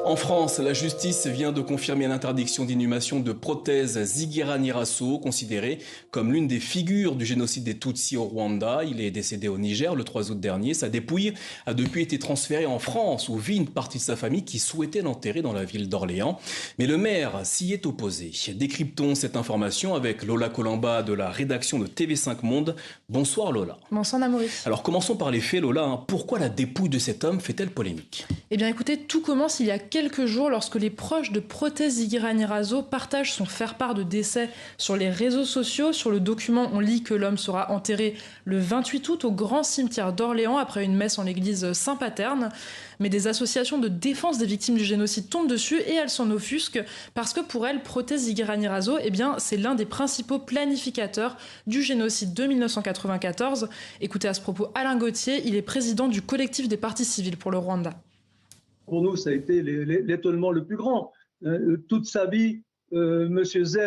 En France, la justice vient de confirmer l'interdiction d'inhumation de prothèses Zigiranyirasso, considéré comme l'une des figures du génocide des Tutsis au Rwanda. Il est décédé au Niger le 3 août dernier. Sa dépouille a depuis été transférée en France, où vit une partie de sa famille qui souhaitait l'enterrer dans la ville d'Orléans. Mais le maire s'y est opposé. Décryptons cette information avec Lola Colamba de la rédaction de TV5 Monde. Bonsoir Lola. Bonsoir Namouri. Alors commençons par les faits Lola. Pourquoi la dépouille de cet homme fait-elle polémique? Eh bien écoutez, tout commence il y a quelques jours lorsque les proches de Prothèse Zigiranyirasso partagent son faire-part de décès sur les réseaux sociaux. Sur le document, on lit que l'homme sera enterré le 28 août au grand cimetière d'Orléans après une messe en l'église Saint-Paterne. Mais des associations de défense des victimes du génocide tombent dessus et elles s'en offusquent parce que pour elles, Prothèse Zigiranyirasso, eh bien, c'est l'un des principaux planificateurs du génocide de 1994. Écoutez à ce propos Alain Gauthier, il est président du collectif des parties civiles pour le Rwanda. Pour nous, ça a été l'étonnement le plus grand. Toute sa vie, M. Z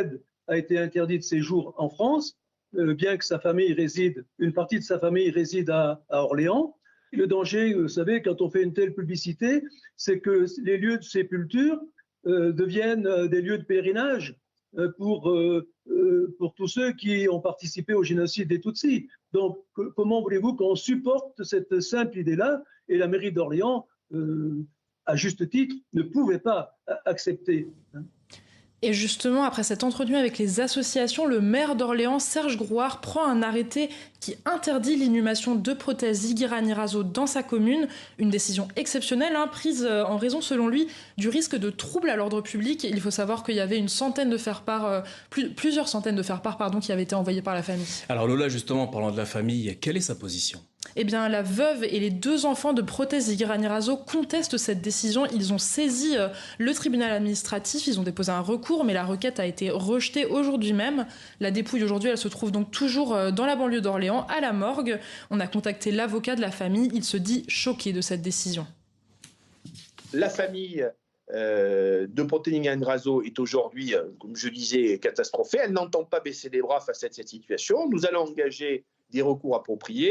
a été interdit de séjour en France, bien que sa famille réside, une partie de sa famille réside à Orléans. Le danger, vous savez, quand on fait une telle publicité, c'est que les lieux de sépulture deviennent des lieux de pèlerinage pour tous ceux qui ont participé au génocide des Tutsis. Donc, comment voulez-vous qu'on supporte cette simple idée-là? Et la mairie d'Orléans, à juste titre, ne pouvait pas accepter. Et justement, après cet entretien avec les associations, le maire d'Orléans, Serge Grouard, prend un arrêté qui interdit l'inhumation de Prothèse Zigiranyirasso dans sa commune. Une décision exceptionnelle, prise en raison, selon lui, du risque de trouble à l'ordre public. Il faut savoir qu'il y avait une centaine de faire-part, plusieurs centaines de faire-part, qui avaient été envoyés par la famille. Alors Lola, justement, en parlant de la famille, quelle est sa position? Eh bien, la veuve et les deux enfants de Prothèse Zigiranyirasso contestent cette décision. Ils ont saisi le tribunal administratif, ils ont déposé un recours, mais la requête a été rejetée aujourd'hui même. La dépouille aujourd'hui, elle se trouve donc toujours dans la banlieue d'Orléans, à la morgue. On a contacté l'avocat de la famille, il se dit choqué de cette décision. La famille de Prothèse Zigiranyirasso est aujourd'hui, comme je disais, catastrophée. Elle n'entend pas baisser les bras face à cette situation. Nous allons engager des recours appropriés.